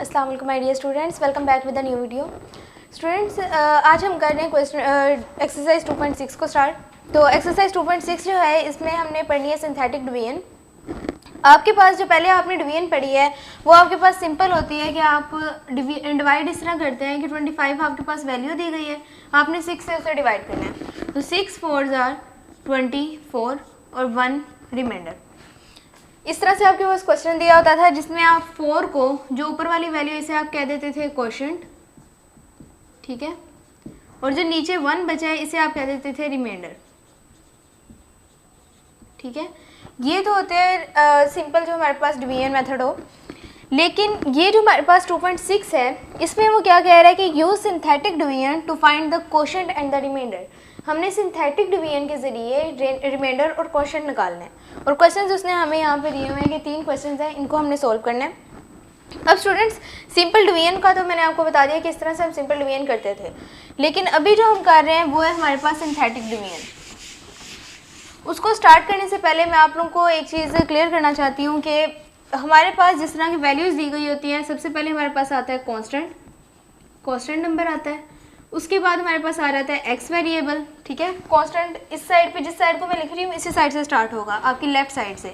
अस्सलाम वालेकुम my dear students, welcome back with a new video. Students, आज हम कर रहे हैं क्वेश्चन एक्सरसाइज 2.6 को स्टार्ट। तो एक्सरसाइज 2.6 जो है इसमें हमने पढ़नी है सिंथेटिक डिवीजन। आपके पास जो पहले आपने डिवीजन पढ़ी है वो आपके पास सिंपल होती है कि आप डिवाइड इस तरह करते हैं कि 25 आपके पास वैल्यू दी गई है, आपने 6 से उसे डिवाइड करना है। तो 6 4s आर 24 और 1 रिमाइंडर। इस तरह से आपके पास क्वेश्चन दिया होता था जिसमें आप 4 को जो ऊपर वाली वैल्यू इसे आप कह देते थे क्वोशिएंट, ठीक है, और जो नीचे 1 बचा है इसे आप कह देते थे रिमाइंडर, ठीक है। ये तो होते हैं सिंपल जो हमारे पास डिवीजन मेथड हो। लेकिन ये जो हमारे पास 2.6 है इसमें वो क्या कह रहा है कि use synthetic division to find the quotient and the remainder. हमने सिंथेटिक डिवीजन के जरिए रिमाइंडर और क्वोशिएंट निकालना है। और क्वेश्चंस उसने हमें यहाँ पे दिए हुए हैं कि 3 क्वेश्चंस हैं, इनको हमने सोल्व करना है। अब स्टूडेंट्स, सिंपल डिवीजन का तो मैंने आपको बता दिया कि इस तरह से हम सिंपल डिवीजन करते थे। लेकिन अभी जो हम कर रहे हैं वो है हमारे पास सिंथेटिक डिवीजन। उसको स्टार्ट करने से पहले मैं आप लोगों को एक चीज़ क्लियर करना चाहती हूँ कि हमारे पास जिस तरह की वैल्यूज़ दी गई होती हैं, सबसे पहले हमारे पास आता है कांस्टेंट नंबर आता है। उसके बाद हमारे पास आ जाता है एक्स वेरिएबल, ठीक है। कांस्टेंट इस साइड पे, जिस साइड को मैं लिख रही हूँ इसी साइड से स्टार्ट होगा, आपकी लेफ्ट साइड से,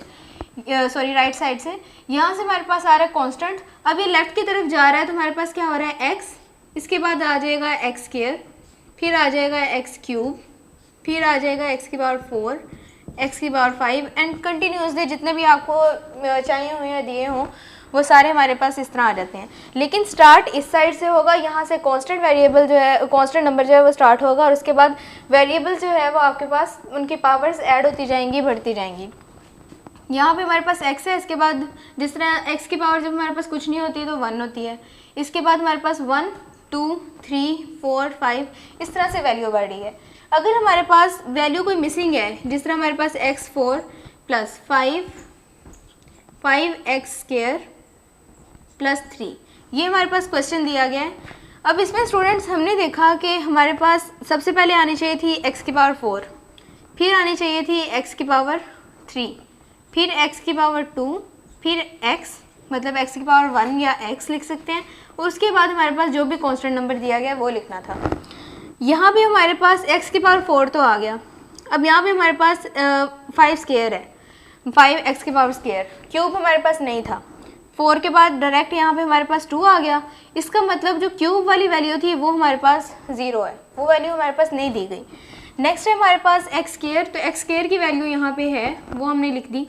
सॉरी राइट साइड से। यहाँ से हमारे पास आ रहा है कांस्टेंट। अब ये लेफ्ट की तरफ जा रहा है तो हमारे पास क्या हो रहा है एक्स, इसके बाद आ जाएगा एक्स स्क्वायर, फिर आ जाएगा एक्स क्यूब, फिर आ जाएगा एक्स की पावर 4, एक्स की पावर 5 एंड कंटिन्यूसली जितने भी आपको चाहिए हों या दिए हों वो सारे हमारे पास इस तरह आ जाते हैं। लेकिन स्टार्ट इस साइड से होगा, यहाँ से कांस्टेंट वेरिएबल जो है, कांस्टेंट नंबर जो है वो स्टार्ट होगा और उसके बाद वेरिएबल जो है वो आपके पास उनकी पावर्स ऐड होती जाएंगी, बढ़ती जाएंगी। यहाँ पे हमारे पास x है, इसके बाद जिस तरह x की पावर जब हमारे पास कुछ नहीं होती है तो 1 होती है। इसके बाद हमारे पास 1 2 3 4 5 इस तरह से वैल्यू बढ़ रही है। अगर हमारे पास वैल्यू कोई मिसिंग है, जिस तरह हमारे पास x4 plus 5x square plus 3, ये हमारे पास क्वेश्चन दिया गया है। अब इसमें स्टूडेंट्स हमने देखा कि हमारे पास सबसे पहले आनी चाहिए थी x की पावर 4, फिर आनी चाहिए थी x की पावर 3, फिर x की पावर 2, फिर x मतलब x की पावर 1 या x लिख सकते हैं, और उसके बाद हमारे पास जो भी कांस्टेंट नंबर दिया गया वो लिखना था। यहाँ पे हमारे पास x की पावर 4 तो आ गया। अब यहाँ पे हमारे पास 5 स्क्वायर है, 5x की पावर स्क्वायर, क्यूब हमारे पास नहीं था। 4 के बाद डायरेक्ट यहाँ पे हमारे पास 2 आ गया। इसका मतलब जो क्यूब वाली वैल्यू थी वो हमारे पास 0 है, वो वैल्यू हमारे पास नहीं दी गई। नेक्स्ट है हमारे पास एक्स स्क्वायर, तो एक्स स्क्वायर की वैल्यू यहाँ पे है वो हमने लिख दी।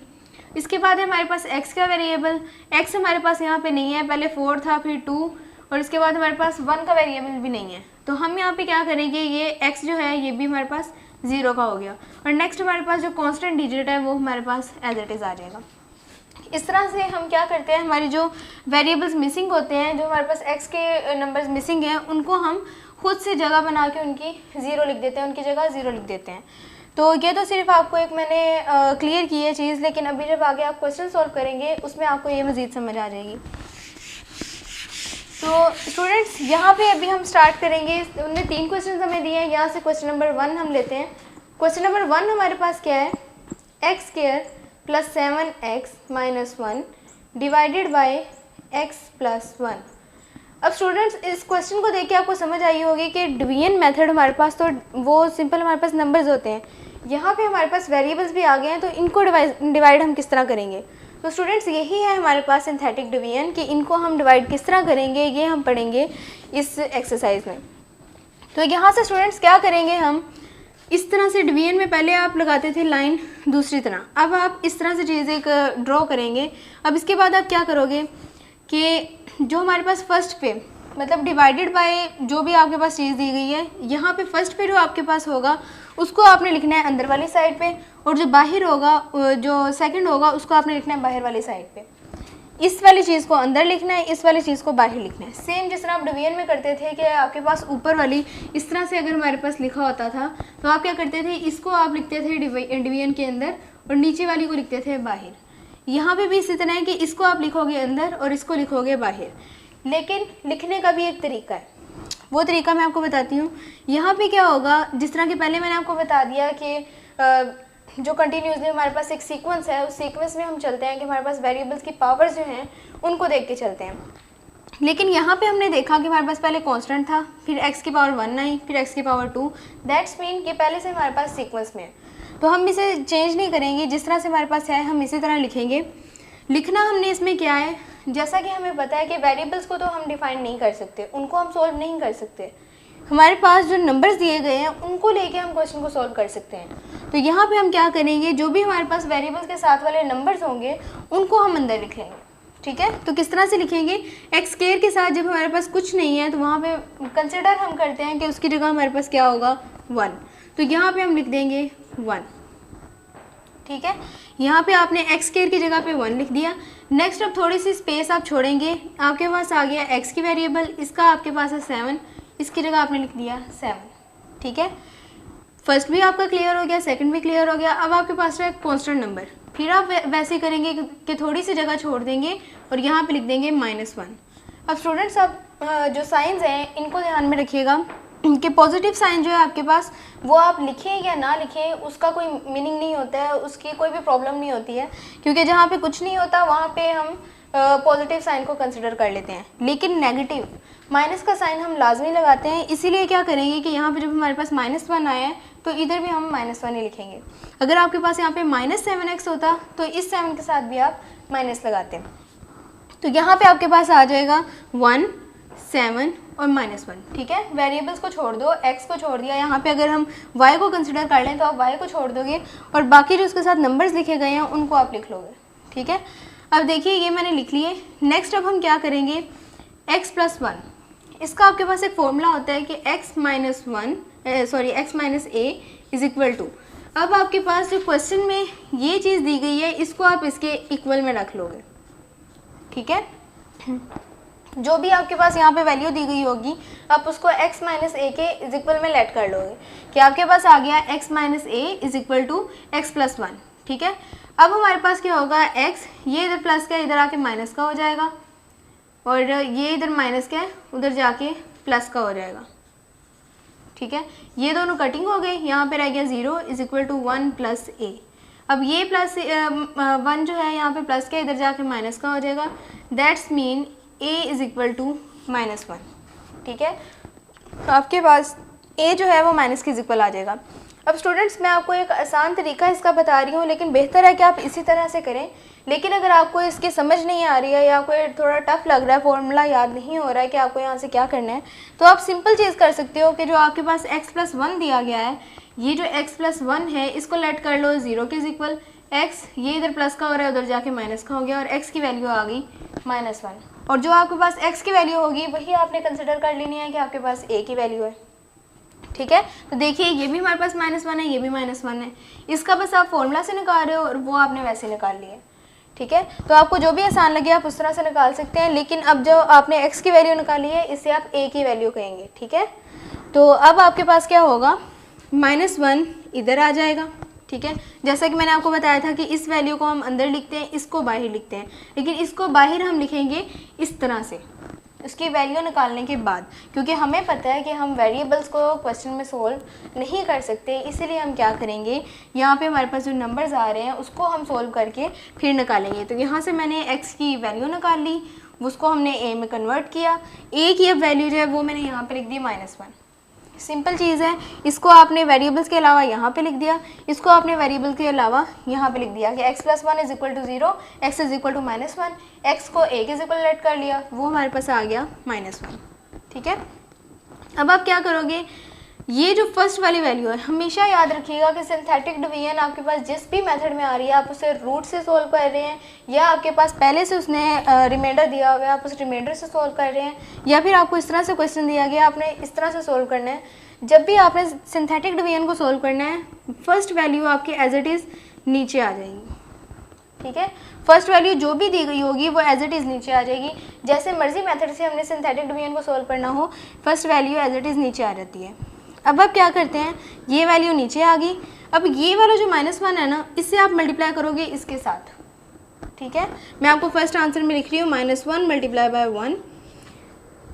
इसके बाद है हमारे पास एक्स का वेरिएबल, एक्स हमारे पास यहाँ पे नहीं है, पहले 4 था फिर 2 और इसके बाद हमारे पास 1 का वेरिएबल भी नहीं है। तो हम यहाँ पे क्या करेंगे, ये एक्स जो है ये भी हमारे पास 0 का हो गया। और नेक्स्ट हमारे पास जो कॉन्स्टेंट डिजिट है वो हमारे पास एज इट इज़ आ जाएगा। इस तरह से हम क्या करते हैं, हमारी जो वेरिएबल्स मिसिंग होते हैं, जो हमारे पास एक्स के नंबर्स मिसिंग हैं, उनको हम खुद से जगह बना के उनकी 0 लिख देते हैं, उनकी जगह 0 लिख देते हैं। तो ये तो सिर्फ आपको एक मैंने क्लियर की है चीज़, लेकिन अभी जब आगे आप क्वेश्चन सॉल्व करेंगे उसमें आपको ये मज़ीद समझ आ जाएगी। तो स्टूडेंट्स, यहाँ पे अभी हम स्टार्ट करेंगे। उनने 3 क्वेश्चन हमें दिए हैं, यहाँ से क्वेश्चन नंबर 1 हम लेते हैं। क्वेश्चन नंबर 1 हमारे पास क्या है, x square plus 7x minus 1 divided by x plus 1। अब स्टूडेंट्स, इस क्वेश्चन को देख के आपको समझ आई होगी कि डिवीजन मेथड हमारे पास तो वो सिंपल हमारे पास नंबर्स होते हैं, यहाँ पे हमारे पास वेरिएबल्स भी आ गए हैं, तो इनको डिवाइड हम किस तरह करेंगे। तो स्टूडेंट्स, यही है हमारे पास सिंथेटिक डिवीजन कि इनको हम डिवाइड किस तरह करेंगे, ये हम पढ़ेंगे इस एक्सरसाइज में। तो यहाँ से स्टूडेंट्स क्या करेंगे, हम इस तरह से डिवीजन में पहले आप लगाते थे लाइन दूसरी तरह, अब आप इस तरह से चीज़ एक ड्रॉ करेंगे। अब इसके बाद आप क्या करोगे कि जो हमारे पास फर्स्ट पे मतलब डिवाइडेड बाय जो भी आपके पास चीज़ दी गई है, यहाँ पे फर्स्ट पे जो आपके पास होगा उसको आपने लिखना है अंदर वाली साइड पे, और जो बाहर होगा, जो सेकंड होगा, उसको आपने लिखना है बाहर वाली साइड पे। इस वाली चीज़ को अंदर लिखना है, इस वाली चीज़ को बाहर लिखना है। सेम जिस तरह आप डिवीजन में करते थे कि आपके पास ऊपर वाली इस तरह से अगर हमारे पास लिखा होता था तो आप क्या करते थे, इसको आप लिखते थे डिवीजन के अंदर और नीचे वाली को लिखते थे बाहर। यहाँ पे भी इसी तरह है कि इसको आप लिखोगे अंदर और इसको लिखोगे बाहर। लेकिन लिखने का भी एक तरीका है, वो तरीका मैं आपको बताती हूँ। यहाँ पे क्या होगा, जिस तरह के पहले मैंने आपको बता दिया कि जो कंटिन्यूसली हमारे पास एक सीक्वेंस है, उस सीक्वेंस में हम चलते हैं कि हमारे पास वेरिएबल्स की पावर्स जो हैं उनको देख के चलते हैं। लेकिन यहाँ पे हमने देखा कि हमारे पास पहले कांस्टेंट था, फिर x की पावर 1 आई, फिर x की पावर 2, दैट्स मीन कि पहले से हमारे पास सीक्वेंस में है, तो हम इसे चेंज नहीं करेंगे, जिस तरह से हमारे पास है हम इसी तरह लिखेंगे। लिखना हमने इसमें क्या है, जैसा कि हमें पता है कि वेरिएबल्स को तो हम डिफाइन नहीं कर सकते, उनको हम सोल्व नहीं कर सकते, हमारे पास जो नंबर्स दिए गए हैं उनको लेके हम क्वेश्चन को सॉल्व कर सकते हैं। तो यहाँ पे हम क्या करेंगे, जो भी हमारे पास वेरिएबल्स के साथ वाले नंबर्स होंगे उनको हम अंदर लिख लेंगे, ठीक है। तो किस तरह से लिखेंगे, एक्स स्क्वायर के साथ जब हमारे पास कुछ नहीं है तो वहाँ पे कंसिडर हम करते हैं कि उसकी जगह हमारे पास क्या होगा 1, तो यहाँ पे हम लिख देंगे 1, ठीक है। यहाँ पे आपने एक्स स्क्वायर की जगह पे 1 लिख दिया। नेक्स्ट अब थोड़ी सी स्पेस आप छोड़ेंगे, आपके पास आ गया एक्स की वेरिएबल, इसका आपके पास है 7, इसकी जगह आपने लिख दिया 7, ठीक है। फर्स्ट भी आपका क्लियर हो गया, सेकंड भी क्लियर हो गया। अब आपके पास है कॉन्स्टेंट नंबर, फिर आप वैसे ही करेंगे कि थोड़ी सी जगह छोड़ देंगे और यहाँ पे लिख देंगे -1। अब स्टूडेंट्स आप जो साइंस हैं इनको ध्यान में रखिएगा कि पॉजिटिव साइन जो है आपके पास वो आप लिखें या ना लिखें उसका कोई मीनिंग नहीं होता है, उसकी कोई भी प्रॉब्लम नहीं होती है, क्योंकि जहाँ पे कुछ नहीं होता वहाँ पे हम पॉजिटिव साइन को कंसिडर कर लेते हैं। लेकिन नेगेटिव माइनस का साइन हम लाजमी लगाते हैं, इसीलिए क्या करेंगे कि यहाँ पे जब हमारे पास -1 आया है तो इधर भी हम -1 ही लिखेंगे। अगर आपके पास यहाँ पे -7x होता तो इस 7 के साथ भी आप माइनस लगाते, तो यहाँ पे आपके पास आ जाएगा 1, 7 और -1, ठीक है। वेरिएबल्स को छोड़ दो, x को छोड़ दिया, यहाँ पे अगर हम y को कंसिडर कर लें तो आप y को छोड़ दोगे और बाकी जो उसके साथ नंबर्स लिखे गए हैं उनको आप लिख लोगे, ठीक है। अब देखिए ये मैंने लिख लिए। नेक्स्ट अब हम क्या करेंगे, x + 1, इसका आपके पास एक फॉर्मूला होता है कि x - a = 2। अब आपके पास जो क्वेश्चन में ये चीज़ दी गई है इसको आप इसके इक्वल में रख लोगे, ठीक है। जो भी आपके पास यहाँ पे वैल्यू दी गई होगी आप उसको x - a के इक्वल में लेट कर लोगे कि आपके पास आ गया x - a = x + 1, ठीक है। अब हमारे पास क्या होगा, x ये इधर प्लस का इधर आके माइनस का हो जाएगा और ये इधर माइनस का है उधर जाके प्लस का हो जाएगा, ठीक है। ये दोनों कटिंग हो गई, यहाँ पे रह गया 0 = 1 + a। अब ये +1 जो है यहाँ पे प्लस का इधर जाके माइनस का हो जाएगा, दैट्स मीन a = -1, ठीक है। आपके पास a जो है वो माइनस के इक्वल आ जाएगा। अब स्टूडेंट्स मैं आपको एक आसान तरीका इसका बता रही हूँ, लेकिन बेहतर है कि आप इसी तरह से करें। लेकिन अगर आपको इसकी समझ नहीं आ रही है या कोई थोड़ा टफ लग रहा है, फॉर्मूला याद नहीं हो रहा है कि आपको यहाँ से क्या करना है, तो आप सिंपल चीज़ कर सकते हो कि जो आपके पास x + 1 दिया गया है, ये जो x + 1 है इसको लेट कर लो 0 के इक्वल। x ये इधर प्लस का हो रहा है उधर जाके माइनस का हो गया और x की वैल्यू आ गई -1, और जो आपके पास x की वैल्यू होगी वही आपने कंसिडर कर लेनी है कि आपके पास a की वैल्यू है, ठीक है। तो देखिए ये भी हमारे पास -1 है, ये भी -1 है, इसका बस आप फॉर्मूला से निकाल रहे हो और वो आपने वैसे निकाल लिया, ठीक है। तो आपको जो भी आसान लगे आप उस तरह से निकाल सकते हैं, लेकिन अब जो आपने x की वैल्यू निकाली है इससे आप a की वैल्यू कहेंगे, ठीक है। तो अब आपके पास क्या होगा, -1 इधर आ जाएगा, ठीक है। जैसा कि मैंने आपको बताया था कि इस वैल्यू को हम अंदर लिखते हैं, इसको बाहर लिखते हैं, लेकिन इसको बाहर हम लिखेंगे इस तरह से इसकी वैल्यू निकालने के बाद, क्योंकि हमें पता है कि हम वेरिएबल्स को क्वेश्चन में सोल्व नहीं कर सकते, इसीलिए हम क्या करेंगे, यहाँ पे हमारे पास जो नंबर्स आ रहे हैं उसको हम सोल्व करके फिर निकालेंगे। तो यहाँ से मैंने x की वैल्यू निकाल ली, उसको हमने a में कन्वर्ट किया, a की अब वैल्यू जो है वो मैंने यहाँ पे लिख दी -1। सिंपल चीज़ है, इसको आपने वेरिएबल्स के अलावा यहाँ पे लिख दिया, इसको आपने वेरिएबल के अलावा यहाँ पे लिख दिया कि x + 1 = 0, x = -1, x को a के इक्वल लेट कर लिया, वो हमारे पास आ गया -1, ठीक है। अब आप क्या करोगे, ये जो फर्स्ट वाली वैल्यू है हमेशा याद रखिएगा कि सिंथेटिक डिवीजन आपके पास जिस भी मेथड में आ रही है आप उसे रूट से सोल्व कर रहे हैं, या आपके पास पहले से उसने रिमाइंडर दिया हुआ है आप उस रिमाइंडर से सोल्व कर रहे हैं, या फिर आपको इस तरह से क्वेश्चन दिया गया आपने इस तरह से सोल्व करना है। जब भी आपने सिंथेटिक डिवीजन को सोल्व करना है फर्स्ट वैल्यू आपकी एज इट इज़ नीचे आ जाएगी, ठीक है। फर्स्ट वैल्यू जो भी दी गई होगी वो एज इट इज़ नीचे आ जाएगी। जैसे मर्जी मेथड से हमने सिंथेटिक डिवीजन को सोल्व करना हो first value as it is नीचे आ जाती है। अब आप क्या करते हैं, ये वैल्यू नीचे आ गई, अब ये वाला जो -1 है ना इससे आप मल्टीप्लाई करोगे इसके साथ, ठीक है। मैं आपको फर्स्ट आंसर में लिख रही हूँ -1 × 1,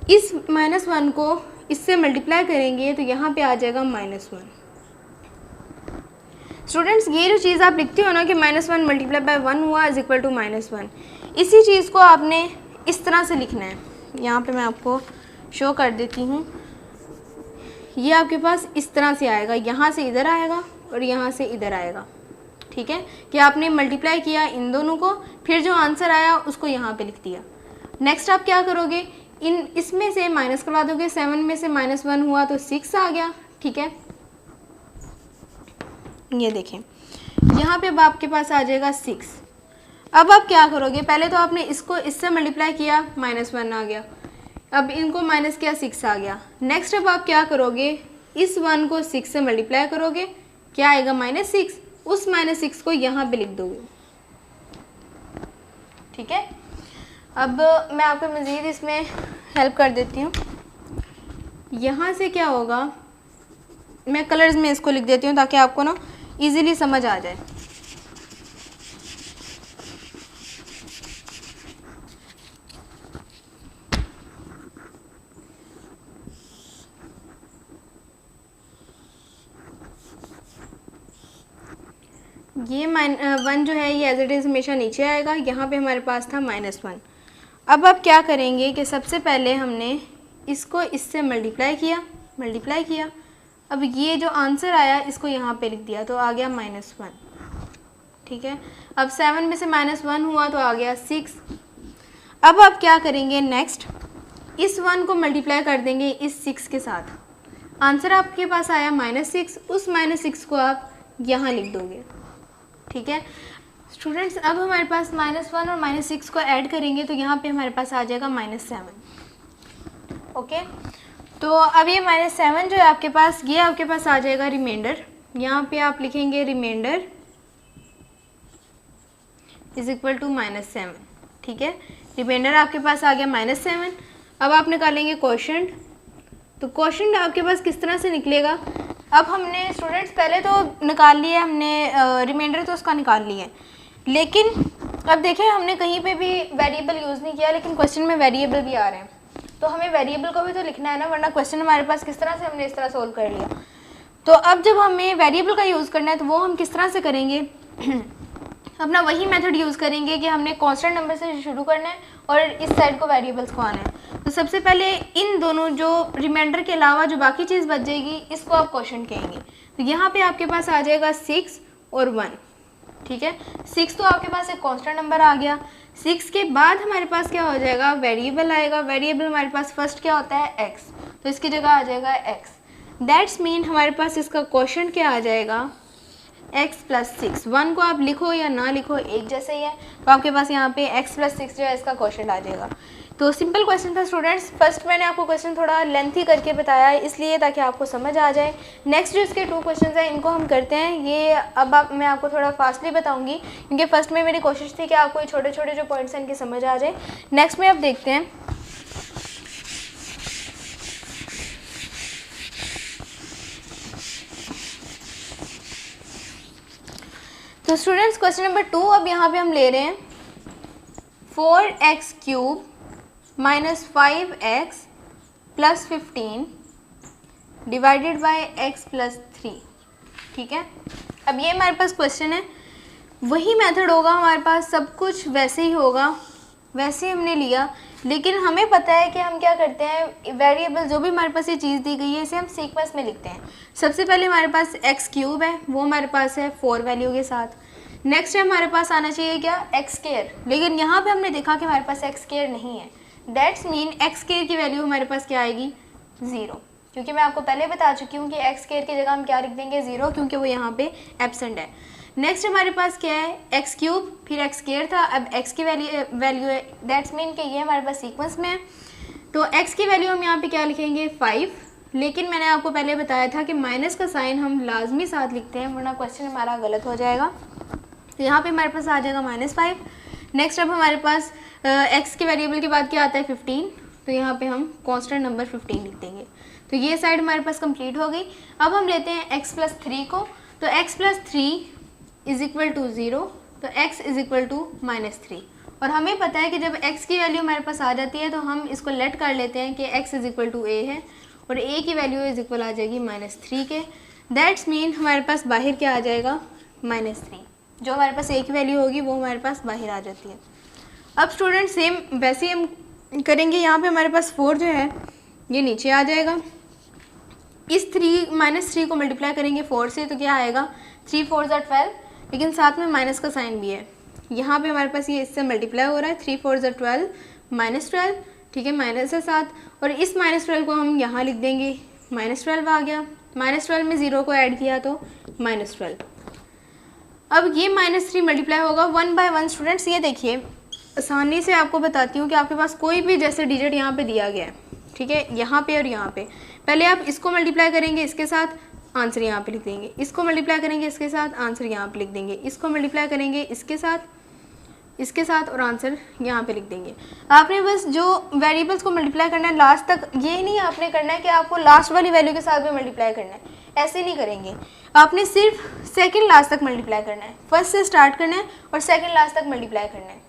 इस -1 को इससे मल्टीप्लाई करेंगे तो यहाँ पे आ जाएगा -1। स्टूडेंट्स ये जो चीज़ आप लिखते हो ना कि -1 × 1 हुआ = -1, इसी चीज़ को आपने इस तरह से लिखना है, यहाँ पे मैं आपको शो कर देती हूँ। ये आपके पास इस तरह से आएगा, यहाँ से इधर आएगा और यहाँ से इधर आएगा, ठीक है, कि आपने मल्टीप्लाई किया इन दोनों को, फिर जो आंसर आया उसको यहाँ पे लिख दिया। नेक्स्ट आप क्या करोगे, इसमें से माइनस करवा दोगे, 7 में से -1 हुआ तो 6 आ गया, ठीक है। ये देखें यहाँ पे अब आपके पास आ जाएगा 6। अब आप क्या करोगे, पहले तो आपने इसको इससे मल्टीप्लाई किया, -1 आ गया, अब इनको माइनस किया, 6 आ गया। नेक्स्ट अब आप क्या करोगे, इस 1 को 6 से मल्टीप्लाई करोगे, क्या आएगा -6, उस -6 को यहाँ पे लिख दोगे, ठीक है। अब मैं आपको मज़ीद इसमें हेल्प कर देती हूँ। यहाँ से क्या होगा, मैं कलर्स में इसको लिख देती हूँ ताकि आपको ना इजीली समझ आ जाए। ये 1 जो है ये एज इट इज़ हमेशा नीचे आएगा, यहाँ पे हमारे पास था -1। अब आप क्या करेंगे कि सबसे पहले हमने इसको इससे मल्टीप्लाई किया, अब ये जो आंसर आया इसको यहाँ पे लिख दिया तो आ गया -1, ठीक है। अब 7 में से -1 हुआ तो आ गया 6। अब आप क्या करेंगे, नेक्स्ट इस 1 को मल्टीप्लाई कर देंगे इस 6 के साथ, आंसर आपके पास आया -6, उस -6 को आप यहाँ लिख दोगे, ठीक है। स्टूडेंट्स अब हमारे पास -1 और -6 को ऐड करेंगे तो यहाँ पे हमारे पास आ जाएगा -7, ओके। तो अब ये -7 जो है आपके पास, ये आपके पास आ जाएगा रिमाइंडर, यहाँ पे आप लिखेंगे रिमाइंडर इज इक्वल टू -7, ठीक है। रिमाइंडर आपके पास आ गया -7। अब आप निकालेंगे क्वोशंट, तो क्वोशंट आपके पास किस तरह से निकलेगा, अब हमने स्टूडेंट्स पहले तो निकाल लिया हमने रिमाइंडर तो उसका निकाल लिया, लेकिन अब देखें हमने कहीं पे भी वेरिएबल यूज़ नहीं किया, लेकिन क्वेश्चन में वेरिएबल भी आ रहे हैं, तो हमें वेरिएबल को भी तो लिखना है ना, वरना क्वेश्चन हमारे पास किस तरह से हमने इस तरह सोल्व कर लिया। तो अब जब हमें वेरिएबल का यूज़ करना है तो वो हम किस तरह से करेंगे अपना वही मेथड यूज़ करेंगे कि हमने कांस्टेंट नंबर से शुरू करना है और इस साइड को वेरिएबल्स को आना है। तो सबसे पहले इन दोनों जो रिमाइंडर के अलावा जो बाकी चीज़ बच जाएगी इसको आप क्वोशंट कहेंगे। तो यहाँ पे आपके पास आ जाएगा 6 और 1, ठीक है। 6 तो आपके पास एक कांस्टेंट नंबर आ गया, 6 के बाद हमारे पास क्या हो जाएगा, वेरिएबल आएगा। वेरिएबल हमारे पास फर्स्ट क्या होता है, x, तो इसकी जगह आ जाएगा x। दैट्स मीन हमारे पास इसका क्वोशंट क्या आ जाएगा, x + 6। 1 को आप लिखो या ना लिखो एक जैसे ही है, तो आपके पास यहाँ पे x + 6 जो है इसका क्वोशंट आ जाएगा। तो सिंपल क्वेश्चन था स्टूडेंट्स। फर्स्ट मैंने आपको क्वेश्चन थोड़ा लेंथी करके बताया है इसलिए ताकि आपको समझ आ जाए। नेक्स्ट जो इसके 2 क्वेश्चन हैं इनको हम करते हैं। ये अब मैं आपको थोड़ा फास्टली बताऊंगी क्योंकि फर्स्ट में मेरी कोशिश थी कि आपको ये छोटे छोटे जो पॉइंट्स हैं इनकी समझ आ जाए। नेक्स्ट में अब देखते हैं। तो स्टूडेंट्स क्वेश्चन नंबर 2 अब यहाँ पे हम ले रहे हैं 4x³ - 5x + 15 divided by x + 3, ठीक है। अब ये हमारे पास क्वेश्चन है, वही मेथड होगा हमारे पास, सब कुछ वैसे ही होगा, वैसे हमने लिया, लेकिन हमें पता है कि हम क्या करते हैं, वेरिएबल जो भी हमारे पास ये चीज़ दी गई है इसे हम सीक्वेंस में लिखते हैं। सबसे पहले हमारे पास x³ है, वो हमारे पास है 4 वैल्यू के साथ। नेक्स्ट हमारे पास आना चाहिए क्या, x², लेकिन यहाँ पे हमने देखा कि हमारे पास x² नहीं है। दैट्स मीन x² की वैल्यू हमारे पास क्या आएगी, 0, क्योंकि मैं आपको पहले बता चुकी हूँ कि x² की जगह हम क्या लिख देंगे, 0, क्योंकि वो यहाँ पे एब्सेंट है। नेक्स्ट हमारे पास क्या है, x³ फिर x² था, अब x की वैल्यू है। दैट्स मीन कि ये हमारे पास सीक्वेंस में है। तो x की वैल्यू हम यहाँ पे क्या लिखेंगे, 5, लेकिन मैंने आपको पहले बताया था कि माइनस का साइन हम लाजमी साथ लिखते हैं वरना क्वेश्चन हमारा गलत हो जाएगा। तो यहाँ पे हमारे पास आ जाएगा -5। नेक्स्ट अब हमारे पास x के वेरिएबल के बाद क्या आता है, 15, तो यहाँ पे हम कांस्टेंट नंबर 15 लिख देंगे। तो ये साइड हमारे पास कंप्लीट हो गई। अब हम लेते हैं x + 3 को, तो x + 3 = 0, तो x = -3। और हमें पता है कि जब x की वैल्यू हमारे पास आ जाती है तो हम इसको लेट कर लेते हैं कि x = a है और a की वैल्यू इक्वल आ जाएगी -3 के। दैट्स मीन हमारे पास बाहर क्या आ जाएगा, -3। जो हमारे पास a की वैल्यू होगी वो हमारे पास बाहर आ जाती है। अब स्टूडेंट सेम वैसे ही हम करेंगे, यहाँ पे हमारे पास 4 जो है ये नीचे आ जाएगा। इस 3 -3 को मल्टीप्लाई करेंगे 4 से तो क्या आएगा, 3 4 ज़ा 12, लेकिन साथ में माइनस का साइन भी है। यहाँ पे हमारे पास ये इससे मल्टीप्लाई हो रहा है, 3 4 ज़ा 12 -12, ठीक है, माइनस है साथ, और इस -12 को हम यहाँ लिख देंगे, -12 आ गया। -12 में 0 को ऐड किया तो -12। अब ये -3 मल्टीप्लाई होगा 1 बाय 1। स्टूडेंट्स ये देखिए, आसानी से आपको बताती हूँ कि आपके पास कोई भी जैसे डिजिट यहाँ पे दिया गया है, ठीक है, यहाँ पे और यहाँ पे, पहले आप इसको मल्टीप्लाई करेंगे इसके साथ, आंसर यहाँ पे लिख देंगे, इसको मल्टीप्लाई करेंगे इसके साथ, आंसर यहाँ पे लिख देंगे, इसको मल्टीप्लाई करेंगे इसके साथ और आंसर यहाँ पे लिख देंगे। आपने बस जो वेरिएबल्स को मल्टीप्लाई करना है लास्ट तक, ये नहीं आपने करना है कि आपको लास्ट वाली वैल्यू के साथ भी मल्टीप्लाई करना है, ऐसे नहीं करेंगे। आपने सिर्फ सेकंड लास्ट तक मल्टीप्लाई करना है, फर्स्ट से स्टार्ट करना है और सेकंड लास्ट तक मल्टीप्लाई करना है।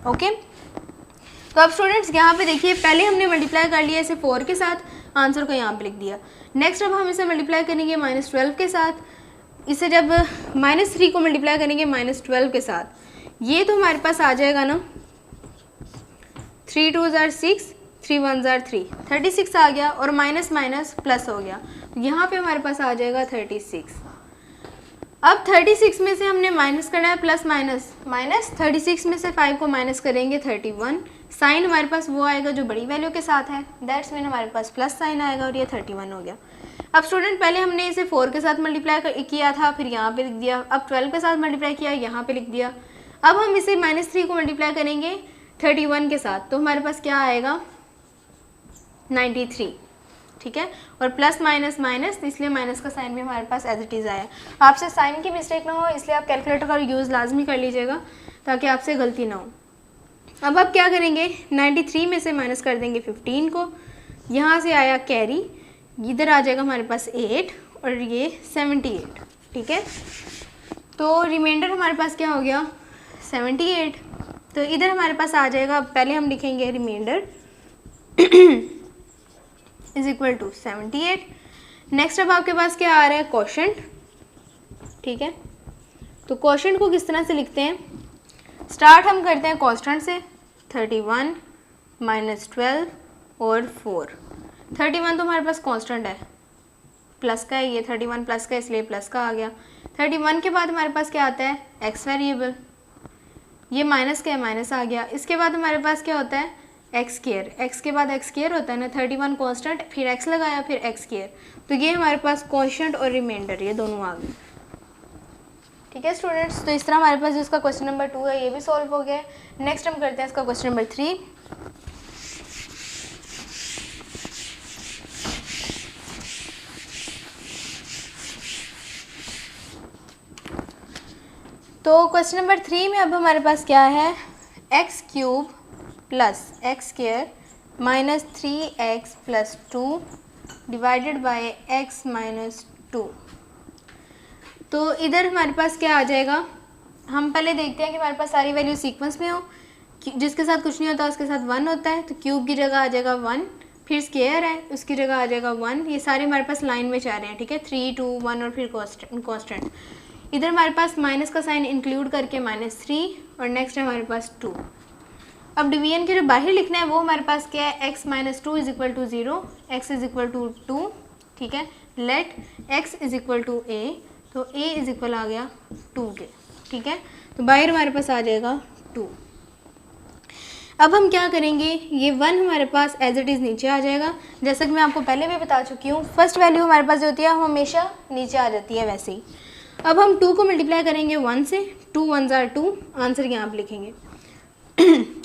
ओके, तो अब स्टूडेंट्स यहाँ पे देखिए, पहले हमने मल्टीप्लाई कर लिया इसे 4 के साथ, आंसर को यहाँ पे लिख दिया। नेक्स्ट अब हम इसे मल्टीप्लाई करेंगे -12 के साथ, इसे जब -3 को मल्टीप्लाई करेंगे -12 के साथ, ये तो हमारे पास आ जाएगा ना, 3 2 ज़ा 6, 3 1 ज़ा 3, 36 आ गया, और माइनस माइनस प्लस हो गया, यहाँ पे हमारे पास आ जाएगा 36। अब 36 में से हमने माइनस करना है, प्लस माइनस माइनस, 36 में से 5 को माइनस करेंगे 31, साइन हमारे पास वो आएगा जो बड़ी वैल्यू के साथ है, दैट्स मीन हमारे पास प्लस साइन आएगा और ये 31 हो गया। अब स्टूडेंट पहले हमने इसे 4 के साथ मल्टीप्लाई किया था, फिर यहाँ पे लिख दिया, अब 12 के साथ मल्टीप्लाई किया, यहाँ पे लिख दिया। अब हम इसे -3 को मल्टीप्लाई करेंगे 31 के साथ, तो हमारे पास क्या आएगा, 93, ठीक है, और प्लस माइनस माइनस, इसलिए माइनस का साइन भी हमारे पास एज इट इज़ आया। आपसे साइन की मिस्टेक ना हो, इसलिए आप कैलकुलेटर का यूज़ लाजमी कर लीजिएगा ताकि आपसे गलती ना हो। अब आप क्या करेंगे, 93 में से माइनस कर देंगे 15 को, यहाँ से आया कैरी, इधर आ जाएगा हमारे पास 8 और ये 78, ठीक है, तो रिमाइंडर हमारे पास क्या हो गया, 78। तो इधर हमारे पास आ जाएगा, पहले हम लिखेंगे remainder is equal to 78। Next अब आपके पास क्या आ रहा है, क्वोशंट, ठीक है, तो क्वोशंट को किस तरह से लिखते हैं, स्टार्ट हम करते हैं कांस्टेंट से, 31 -12 और 4। 31 तो हमारे पास कांस्टेंट है, प्लस का है, ये 31 प्लस का इसलिए प्लस का आ गया। 31 के बाद हमारे पास क्या आता है, एक्स वेरिएबल, ये माइनस का है, माइनस आ गया। इसके बाद हमारे पास क्या होता है, एक्स स्क्वायर, एक्स के बाद एक्स स्क्वायर होता है ना, 31 कांस्टेंट, फिर एक्स लगाया, फिर एक्स स्क्वायर, तो ये हमारे पास क्वोशंट और रिमाइंडर ये दोनों आ गए। ठीक है स्टूडेंट्स, तो इस तरह हमारे पास जिसका क्वेश्चन नंबर 2 है ये भी सॉल्व हो गया। नेक्स्ट हम करते हैं इसका क्वेश्चन नंबर 3। तो क्वेश्चन नंबर 3 में अब हमारे पास क्या है, x cube plus x square minus 3x plus 2 divided by x minus 2। तो इधर हमारे पास क्या आ जाएगा, हम पहले देखते हैं कि हमारे पास सारी वैल्यू सीक्वेंस में हो, जिसके साथ कुछ नहीं होता उसके साथ 1 होता है, तो क्यूब की जगह आ जाएगा 1, फिर स्क्वायर है उसकी जगह आ जाएगा 1, ये सारे हमारे पास लाइन में जा रहे हैं। ठीक है, 3 2 1 और फिर कॉन्स्टेंट। इधर हमारे पास माइनस का साइन इंक्लूड करके -3 और नेक्स्ट है हमारे पास 2। अब डिवीजन के जो बाहर लिखना है वो हमारे पास क्या है, x minus 2 is equal to 0, x is equal to 2। ठीक है, let x is equal to a, तो a इज इक्वल आ गया 2 के। ठीक है, तो बाहर हमारे पास आ जाएगा 2। अब हम क्या करेंगे, ये 1 हमारे पास एज इट इज़ नीचे आ जाएगा, जैसा कि मैं आपको पहले भी बता चुकी हूँ, फर्स्ट वैल्यू हमारे पास जो होती है वो हमेशा नीचे आ जाती है वैसे ही। अब हम 2 को मल्टीप्लाई करेंगे 1 से, 2 1 ज़ार 2, आंसर यहाँ पर लिखेंगे।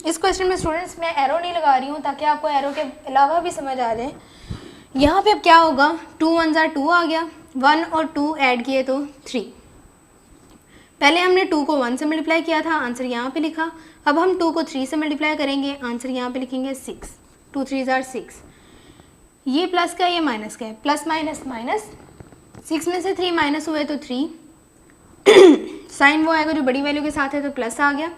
इस क्वेश्चन में स्टूडेंट्स मैं एरो नहीं लगा रही हूँ ताकि आपको एरो के अलावा भी समझ आ जाए। यहाँ पे अब क्या होगा, 2 1 ज़ार 2 आ गया, 1 और 2 ऐड किए तो 3। पहले हमने 2 को 1 से मल्टीप्लाई किया था, आंसर यहाँ पे लिखा। अब हम 2 को 3 से मल्टीप्लाई करेंगे, आंसर यहाँ पे लिखेंगे 6। 2 3 ज़ार 6, ये प्लस का ये माइनस का है, प्लस माइनस माइनस, 6 में से 3 माइनस हुए तो 3, साइन वो आएगा जो बड़ी वैल्यू के साथ है तो प्लस आ गया।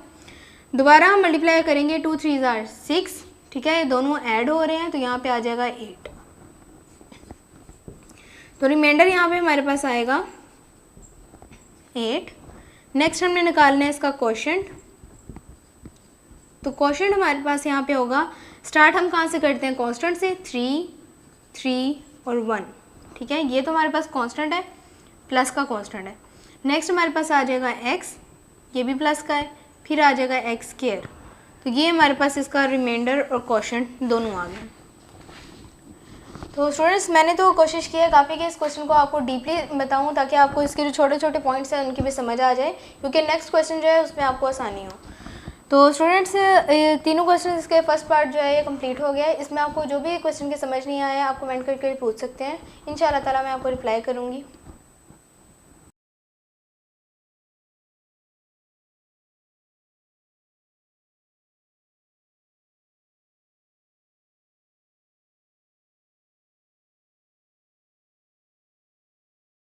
दोबारा हम मल्टीप्लाई करेंगे, 2 3 ज़ार 6। ठीक है, ये दोनों ऐड हो रहे हैं तो यहाँ पे आ जाएगा 8, तो रिमाइंडर यहाँ पे हमारे पास आएगा 8। नेक्स्ट हमने निकालना है इसका क्वोशंट, तो क्वोशंट हमारे पास यहाँ पे होगा स्टार्ट हम कहाँ से करते हैं, कांस्टेंट से, 3, 3 और 1, ठीक है। ये तो हमारे पास कांस्टेंट है, प्लस का कांस्टेंट है। नेक्स्ट हमारे पास आ जाएगा x, ये भी प्लस का है, फिर आ जाएगा x स्क्वायर, तो ये हमारे पास इसका रिमाइंडर और क्वोशंट दोनों आ गए। तो स्टूडेंट्स मैंने तो कोशिश की है काफ़ी कि इस क्वेश्चन को आपको डीपली बताऊं ताकि आपको इसके जो छोटे छोटे पॉइंट्स हैं उनकी भी समझ आ जाए, क्योंकि नेक्स्ट क्वेश्चन जो है उसमें आपको आसानी हो। तो स्टूडेंट्स तीनों क्वेश्चन इसके फर्स्ट पार्ट जो है ये कंप्लीट हो गया है। इसमें आपको जो भी क्वेश्चन की समझ नहीं आया आप कमेंट करके पूछ सकते हैं, इंशाल्लाह ताला मैं आपको रिप्लाई करूँगी।